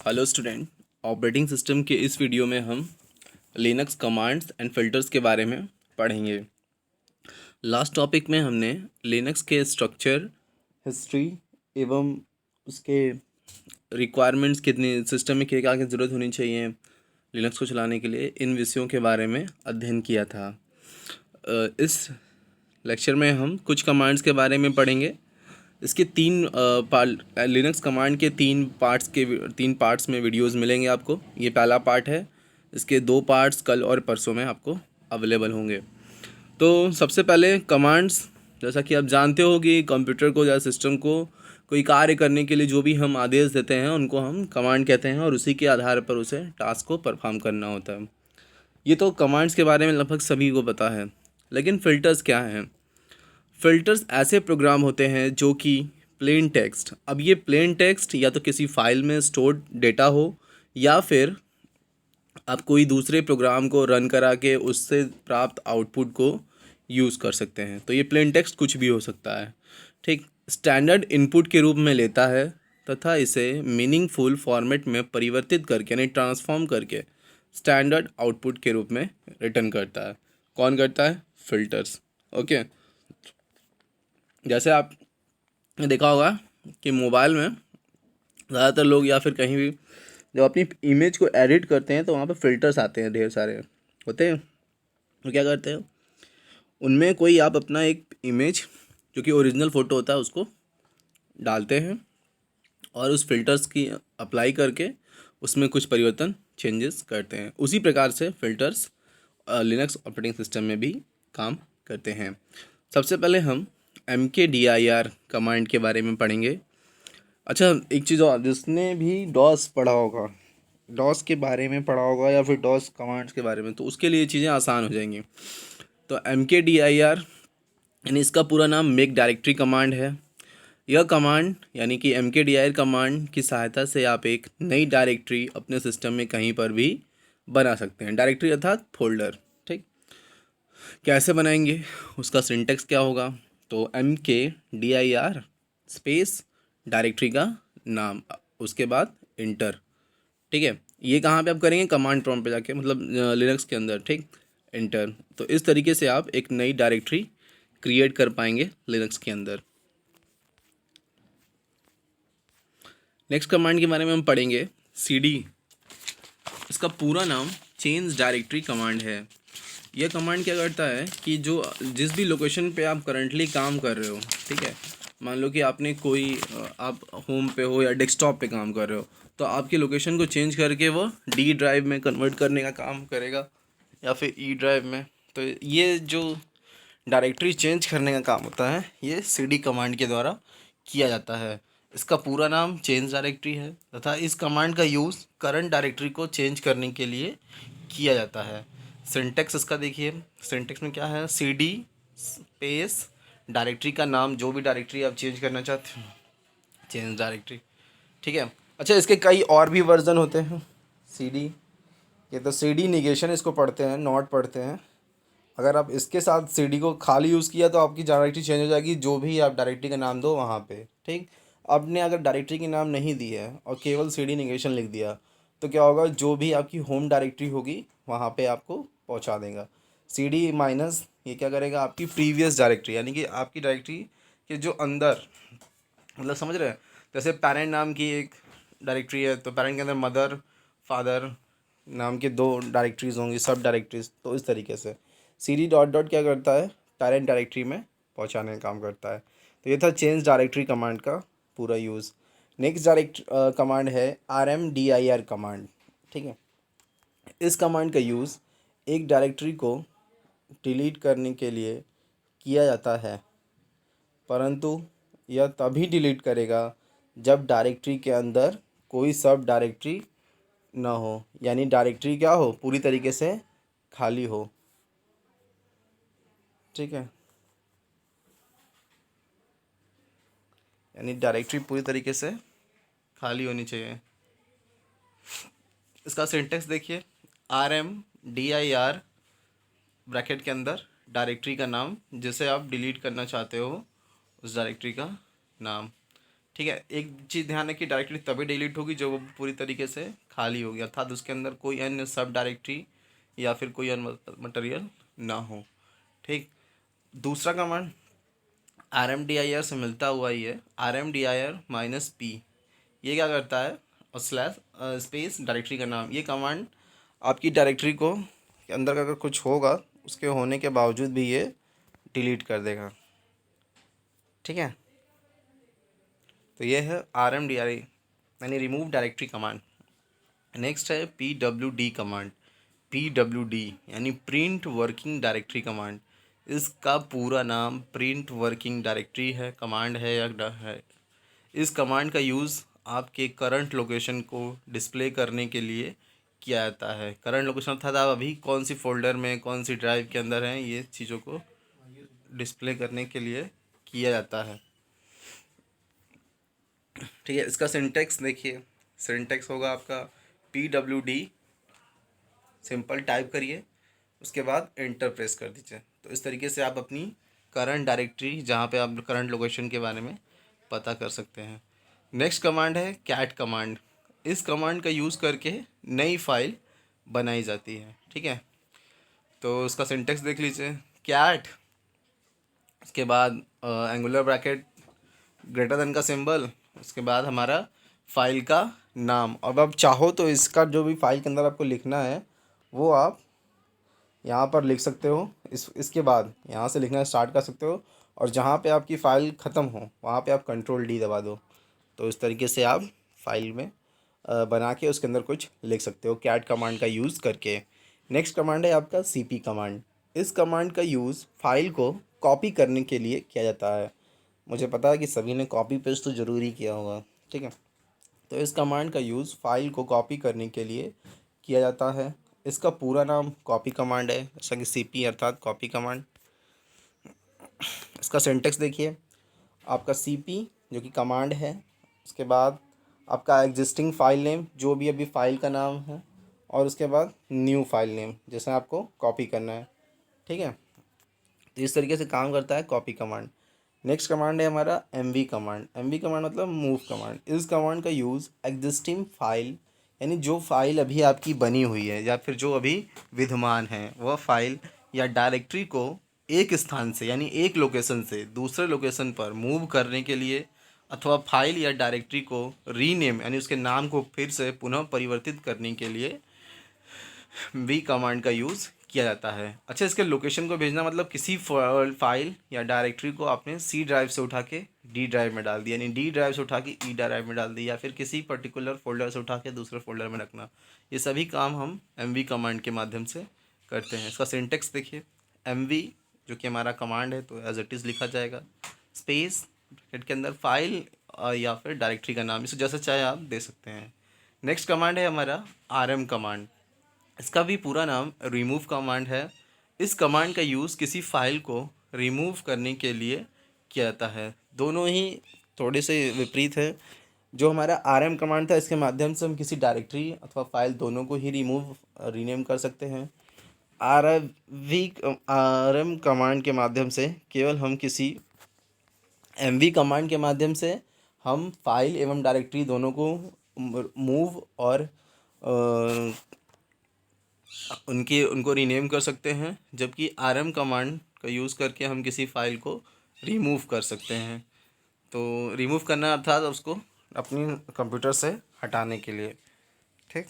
Hello student. Operating system के इस video में हम लिनक्स कमांड्स एंड फिल्टर्स के बारे में पढ़ेंगे। लास्ट टॉपिक में हमने लिनक्स के स्ट्रक्चर, हिस्ट्री एवं उसके रिक्वायरमेंट्स, कितनी सिस्टम में क्या क्या ज़रूरत होनी चाहिए लिनक्स को चलाने के लिए, इन विषयों के बारे में अध्ययन किया था। इस लेक्चर में हम कुछ कमांड्स के बारे में पढ़ेंगे। इसके लिनक्स कमांड के तीन पार्ट्स में वीडियोस मिलेंगे आपको। ये पहला पार्ट है। इसके 2 पार्ट्स कल और परसों में आपको अवेलेबल होंगे। तो सबसे पहले कमांड्स, जैसा कि आप जानते हो कि कंप्यूटर को या सिस्टम को कोई कार्य करने के लिए जो भी हम आदेश देते हैं उनको हम कमांड कहते हैं, और उसी के आधार पर उसे टास्क को परफॉर्म करना होता है। ये तो कमांड्स के बारे में लगभग सभी को पता है। लेकिन फ़िल्टर्स क्या हैं? फ़िल्टर्स ऐसे प्रोग्राम होते हैं जो कि प्लेन टेक्स्ट, अब ये प्लेन टेक्स्ट या तो किसी फाइल में स्टोर्ड डेटा हो, या फिर आप कोई दूसरे प्रोग्राम को रन करा के उससे प्राप्त आउटपुट को यूज़ कर सकते हैं। तो ये प्लेन टेक्स्ट कुछ भी हो सकता है, ठीक। स्टैंडर्ड इनपुट के रूप में लेता है तथा इसे मीनिंगफुल फॉर्मेट में परिवर्तित करके यानी ट्रांसफॉर्म करके स्टैंडर्ड आउटपुट के रूप में रिटर्न करता है। कौन करता है? फ़िल्टर्स। ओके। जैसे आपने देखा होगा कि मोबाइल में ज़्यादातर लोग या फिर कहीं भी जब अपनी इमेज को एडिट करते हैं तो वहाँ पे फ़िल्टर्स आते हैं, ढेर सारे होते हैं। तो क्या करते हैं, उनमें कोई आप अपना एक इमेज जो कि ओरिजिनल फ़ोटो होता है उसको डालते हैं और उस फिल्टर्स की अप्लाई करके उसमें कुछ परिवर्तन, चेंजेस करते हैं। उसी प्रकार से फ़िल्टर्स लिनक्स ऑपरेटिंग सिस्टम में भी काम करते हैं। सबसे पहले हम mkdir कमांड के बारे में पढ़ेंगे। अच्छा, एक चीज़ और, जिसने भी डॉस पढ़ा होगा, डॉस के बारे में पढ़ा होगा या फिर डॉस कमांड्स के बारे में, तो उसके लिए चीज़ें आसान हो जाएंगी। तो mkdir यानी इसका पूरा नाम मेक डायरेक्टरी कमांड है। यह कमांड यानी कि mkdir कमांड की सहायता से आप एक नई डायरेक्टरी अपने सिस्टम में कहीं पर भी बना सकते हैं। डायरेक्टरी अर्थात फोल्डर, ठीक। कैसे बनाएंगे, उसका सिंटेक्स क्या होगा? तो mkdir स्पेस डायरेक्टरी का नाम, उसके बाद इंटर, ठीक है। ये कहाँ पे आप करेंगे? कमांड प्रॉम्प्ट पे जाके, मतलब लिनक्स के अंदर, ठीक। इंटर। तो इस तरीके से आप एक नई डायरेक्टरी क्रिएट कर पाएंगे लिनक्स के अंदर। नेक्स्ट कमांड के बारे में हम पढ़ेंगे cd। इसका पूरा नाम चेंज डायरेक्टरी कमांड है। यह कमांड क्या करता है कि जिस भी लोकेशन पे आप करंटली काम कर रहे हो, ठीक है, मान लो कि आपने आप होम पे हो या डेस्कटॉप पे काम कर रहे हो, तो आपकी लोकेशन को चेंज करके वो डी ड्राइव में कन्वर्ट करने का काम करेगा या फिर ई ड्राइव में। तो ये जो डायरेक्टरी चेंज करने का काम होता है ये cd कमांड के द्वारा किया जाता है। इसका पूरा नाम चेंज डायरेक्टरी है तथा इस कमांड का यूज़ करंट डायरेक्टरी को चेंज करने के लिए किया जाता है। सिंटेक्स इसका देखिए, सिंटेक्स में क्या है? cd स्पेस डायरेक्टरी का नाम, जो भी डायरेक्टरी आप चेंज करना चाहते हो, चेंज डायरेक्टरी, ठीक है। अच्छा, इसके कई और भी वर्जन होते हैं cd ये। तो cd निगेशन इसको पढ़ते हैं, नॉट पढ़ते हैं। अगर आप इसके साथ cd को खाली यूज़ किया तो आपकी डायरेक्टरी चेंज हो जाएगी, जो भी आप डायरेक्टरी का नाम दो वहाँ पे, ठीक। आपने अगर डायरेक्टरी के नाम नहीं दी है और केवल cd निगेशन लिख दिया तो क्या होगा? जो भी आपकी होम डायरेक्टरी होगी वहाँ पे आपको पहुँचा देगा। cd माइनस ये क्या करेगा? आपकी प्रीवियस डायरेक्टरी यानी कि आपकी डायरेक्टरी के जो अंदर, मतलब समझ रहे हैं, जैसे पेरेंट नाम की एक डायरेक्टरी है तो पेरेंट के अंदर मदर, फादर नाम के 2 डायरेक्टरीज होंगी, सब डायरेक्टरीज। तो इस तरीके से cd डॉट डॉट क्या करता है? पेरेंट डायरेक्टरी में पहुंचाने का काम करता है। तो ये था चेंज डायरेक्टरी कमांड का पूरा यूज़। नेक्स्ट कमांड है rmdir कमांड, ठीक है। इस कमांड का यूज़ एक डायरेक्टरी को डिलीट करने के लिए किया जाता है, परंतु यह तभी डिलीट करेगा जब डायरेक्टरी के अंदर कोई सब डायरेक्टरी ना हो, यानी डायरेक्टरी क्या हो? पूरी तरीके से खाली हो, ठीक है। यानी डायरेक्टरी पूरी तरीके से खाली होनी चाहिए। इसका सिंटेक्स देखिए, rmdir ब्रैकेट के अंदर डायरेक्टरी का नाम जिसे आप डिलीट करना चाहते हो, उस डायरेक्टरी का नाम, ठीक है। एक चीज़ ध्यान रखिए, डायरेक्टरी तभी डिलीट होगी जब वो पूरी तरीके से खाली होगी, अर्थात उसके अंदर कोई अन्य सब डायरेक्टरी या फिर कोई अन्य मटेरियल ना हो। ठीक। दूसरा कमांड RMDIR से मिलता हुआ ही है, RMDIR-P। ये क्या करता है, और स्लैश स्पेस डायरेक्टरी का नाम। ये कमांड आपकी डायरेक्टरी को के अंदर का अगर कुछ होगा उसके होने के बावजूद भी ये डिलीट कर देगा। ठीक है। तो ये है RMDI यानी रिमूव डायरेक्टरी कमांड। नेक्स्ट है PWD कमांड। PWD यानी प्रिंट वर्किंग डायरेक्टरी कमांड। इसका पूरा नाम प्रिंट वर्किंग डायरेक्टरी है, कमांड है या है। इस कमांड का यूज़ आपके करंट लोकेशन को डिस्प्ले करने के लिए किया जाता है। करंट लोकेशन अर्थात आप अभी कौन सी फोल्डर में, कौन सी ड्राइव के अंदर हैं, ये चीज़ों को डिस्प्ले करने के लिए किया जाता है। ठीक है। इसका सिंटेक्स देखिए, सिंटेक्स होगा आपका PWD, सिंपल टाइप करिए, उसके बाद एंटर प्रेस कर दीजिए। तो इस तरीके से आप अपनी करंट डायरेक्टरी जहाँ पे आप करंट लोकेशन के बारे में पता कर सकते हैं। नेक्स्ट कमांड है कैट कमांड। इस कमांड का यूज़ करके नई फाइल बनाई जाती है। ठीक है। तो उसका सिंटेक्स देख लीजिए, कैट, उसके बाद एंगुलर ब्रैकेट, ग्रेटर देन का सिंबल, उसके बाद हमारा फाइल का नाम। अब आप चाहो तो इसका जो भी फाइल के अंदर आपको लिखना है वो आप यहाँ पर लिख सकते हो। इसके बाद यहाँ से लिखना स्टार्ट कर सकते हो, और जहाँ पे आपकी फ़ाइल ख़त्म हो वहाँ पे आप Ctrl+D दबा दो। तो इस तरीके से आप फाइल में बना के उसके अंदर कुछ लिख सकते हो कैट कमांड का यूज़ करके। नेक्स्ट कमांड है आपका CP कमांड। इस कमांड का यूज़ फाइल को कॉपी करने के लिए किया जाता है। मुझे पता है कि सभी ने कॉपी पेस्ट तो ज़रूर ही किया होगा। ठीक है। तो इस कमांड का यूज़ फाइल को कॉपी करने के लिए किया जाता है। इसका पूरा नाम कॉपी कमांड है, जैसा कि CP अर्थात कॉपी कमांड। इसका सिंटेक्स देखिए, आपका CP जो कि कमांड है, उसके बाद आपका एग्जिस्टिंग फाइल नेम जो भी अभी फाइल का नाम है, और उसके बाद न्यू फाइल नेम जैसे आपको कॉपी करना है। ठीक है। तो इस तरीके से काम करता है कॉपी कमांड। नेक्स्ट कमांड है हमारा MV कमांड। MV कमांड मतलब मूव कमांड। इस कमांड का यूज़ एग्जिस्टिंग फाइल यानी जो फाइल अभी आपकी बनी हुई है या फिर जो अभी विद्यमान है वह फाइल या डायरेक्टरी को एक स्थान से यानी एक लोकेशन से दूसरे लोकेशन पर मूव करने के लिए, अथवा फाइल या डायरेक्टरी को रीनेम यानी उसके नाम को फिर से पुनः परिवर्तित करने के लिए वी कमांड का यूज़ किया जाता है। अच्छा, इसके लोकेशन को भेजना मतलब किसी फाइल या डायरेक्टरी को आपने C ड्राइव से उठा के D ड्राइव में डाल दिया, यानी D ड्राइव से उठा के E ड्राइव में डाल दिया, या फिर किसी पर्टिकुलर फोल्डर से उठा के दूसरे फोल्डर में रखना। ये सभी काम हम MV कमांड के माध्यम से करते हैं। इसका सिंटेक्स देखिए, MV जो कि हमारा कमांड है तो एज इट इज़ लिखा जाएगा, स्पेस ब्रैकेट के अंदर फाइल या फिर डायरेक्टरी का नाम, इसे जैसे चाहे आप दे सकते हैं। नेक्स्ट कमांड है हमारा RM कमांड। इसका भी पूरा नाम रिमूव कमांड है। इस कमांड का यूज़ किसी फाइल को रिमूव करने के लिए किया जाता है। दोनों ही थोड़े से विपरीत है। जो हमारा RM कमांड था, इसके माध्यम से हम किसी डायरेक्टरी अथवा फाइल दोनों को ही रीनेम कर सकते हैं। RM कमांड के माध्यम से केवल हम किसी MV कमांड के माध्यम से हम फाइल एवं डायरेक्टरी दोनों को मूव और उनको रीनेम कर सकते हैं, जबकि RM कमांड का यूज़ करके हम किसी फाइल को रिमूव कर सकते हैं। तो रिमूव करना अर्थात उसको अपनी कंप्यूटर से हटाने के लिए। ठीक।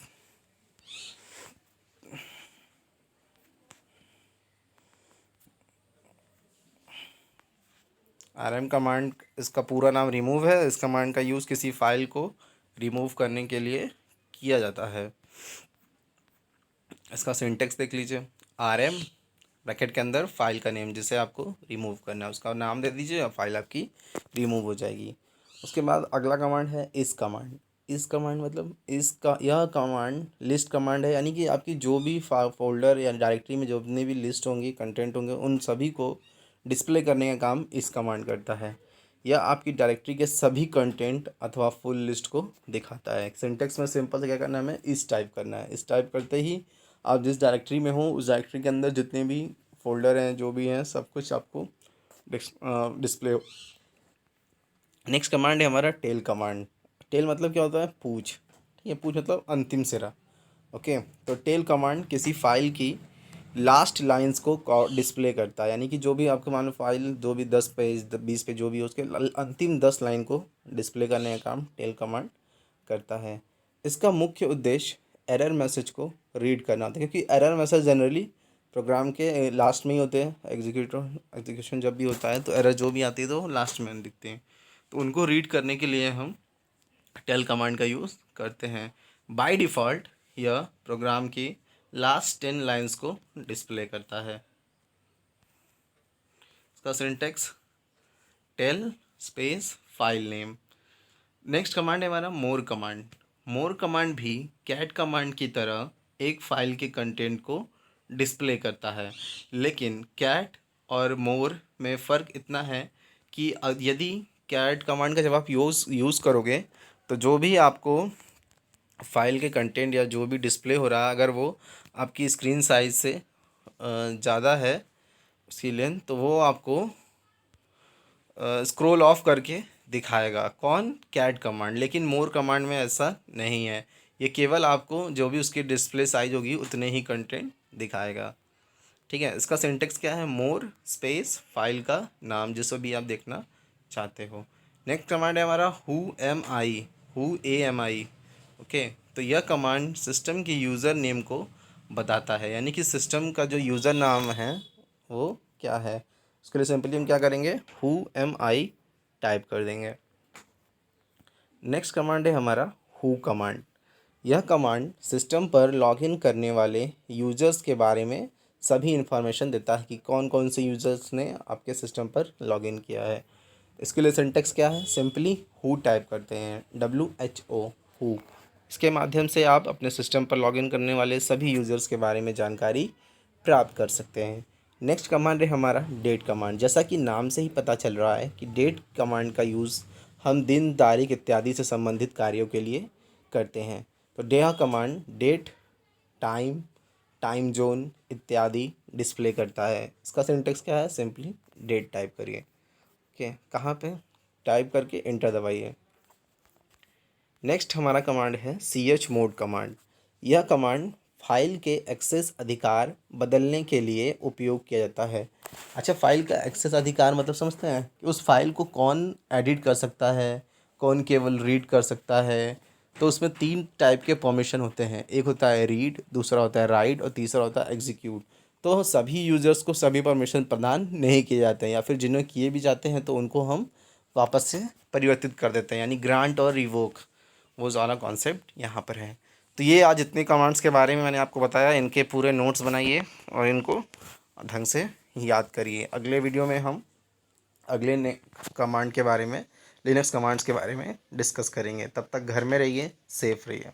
RM कमांड, इसका पूरा नाम रिमूव है। इस कमांड का यूज़ किसी फाइल को रिमूव करने के लिए किया जाता है। इसका सिंटेक्स देख लीजिए, RM ब्रैकेट के अंदर फाइल का नेम जिसे आपको रिमूव करना है उसका नाम दे दीजिए और फाइल आपकी रिमूव हो जाएगी। उसके बाद अगला कमांड है इस कमांड। इस कमांड मतलब यह कमांड लिस्ट कमांड है, यानी कि आपकी जो भी फोल्डर या डायरेक्टरी में जो भी लिस्ट होंगी, कंटेंट होंगे, उन सभी को डिस्प्ले करने का काम इस कमांड करता है। यह आपकी डायरेक्टरी के सभी कंटेंट अथवा फुल लिस्ट को दिखाता है। सिंटेक्स में सिंपल से क्या करना है, हमें इस टाइप करना है। इस टाइप करते ही आप जिस डायरेक्टरी में हो उस डायरेक्टरी के अंदर जितने भी फोल्डर हैं, जो भी हैं, सब कुछ आपको डिस्प्ले नेक्स्ट कमांड है हमारा टेल कमांड। टेल मतलब क्या होता है? पूछ। ठीक है, पूछ मतलब अंतिम सिरा। ओके, तो टेल कमांड किसी फाइल की लास्ट लाइंस को डिस्प्ले करता है, यानी कि जो भी आपको मान लो फाइल जो भी 10 पेज 20 पेज जो भी हो, उसके अंतिम 10 लाइन को डिस्प्ले करने का काम टेल कमांड करता है। इसका मुख्य उद्देश्य एरर मैसेज को रीड करना होता है, क्योंकि एरर मैसेज जनरली प्रोग्राम के लास्ट में ही होते हैं। एग्जीक्यूशन जब भी होता है तो एरर जो भी आती है तो लास्ट में दिखते हैं, तो उनको रीड करने के लिए हम टेल कमांड का यूज़ करते हैं। बाय डिफ़ॉल्ट यह प्रोग्राम की लास्ट 10 लाइंस को डिस्प्ले करता है। इसका syntax tail space file name. Next command है हमारा मोर कमांड। मोर कमांड भी कैट कमांड की तरह एक फाइल के कंटेंट को डिस्प्ले करता है, लेकिन कैट और मोर में फ़र्क इतना है कि यदि कैट कमांड का जब आप यूज़ करोगे तो जो भी आपको फाइल के कंटेंट या जो भी डिस्प्ले हो रहा है, अगर वो आपकी स्क्रीन साइज से ज़्यादा है उसकी लेंथ, तो वो आपको स्क्रॉल ऑफ करके दिखाएगा। कौन? Cat command. लेकिन मोर कमांड में ऐसा नहीं है, ये केवल आपको जो भी उसकी डिस्प्ले साइज होगी उतने ही कंटेंट दिखाएगा। ठीक है, इसका सिंटेक्स क्या है? मोर स्पेस फाइल का नाम, जिसको भी आप देखना चाहते हो। नेक्स्ट कमांड है हमारा who am I। ओके, तो यह कमांड सिस्टम के यूज़र नेम को बताता है, यानी कि सिस्टम का जो यूज़र नाम है वो क्या है। उसके लिए सिंपली हम क्या करेंगे? who am I टाइप कर देंगे। नेक्स्ट कमांड है हमारा who कमांड। यह कमांड सिस्टम पर लॉगिन करने वाले यूज़र्स के बारे में सभी इन्फॉर्मेशन देता है कि कौन कौन से यूज़र्स ने आपके सिस्टम पर लॉगिन किया है। इसके लिए सिंटेक्स क्या है? सिंपली हु टाइप करते हैं, WHO हु। इसके माध्यम से आप अपने सिस्टम पर लॉगिन करने वाले सभी यूज़र्स के बारे में जानकारी प्राप्त कर सकते हैं। नेक्स्ट कमांड है हमारा डेट कमांड। जैसा कि नाम से ही पता चल रहा है कि डेट कमांड का यूज़ हम दिन, तारीख इत्यादि से संबंधित कार्यों के लिए करते हैं। तो यह command date, time, time zone इत्यादि डिस्प्ले करता है। इसका सिंटेक्स क्या है? सिंपली डेट टाइप करिए। ओके, कहाँ पे? टाइप करके एंटर दबाइए। नेक्स्ट हमारा कमांड है chmod कमांड। यह कमांड फाइल के एक्सेस अधिकार बदलने के लिए उपयोग किया जाता है। अच्छा, फाइल का एक्सेस अधिकार मतलब समझते हैं कि उस फाइल को कौन एडिट कर सकता है, कौन केवल रीड कर सकता है। तो उसमें 3 टाइप के परमिशन होते हैं, एक होता है रीड, दूसरा होता है राइट और तीसरा होता है एग्जीक्यूट। तो सभी यूज़र्स को सभी परमिशन प्रदान नहीं किए जाते हैं, या फिर जिन्हें किए भी जाते हैं तो उनको हम वापस से परिवर्तित कर देते हैं, यानी ग्रांट और रिवोक, वो सारा कॉन्सेप्ट यहाँ पर है। तो ये आज इतने कमांड्स के बारे में मैंने आपको बताया, इनके पूरे नोट्स बनाइए और इनको ढंग से याद करिए। अगले वीडियो में हम अगले कमांड के बारे में, लिनक्स कमांड्स के बारे में डिस्कस करेंगे। तब तक घर में रहिए, सेफ रहिए।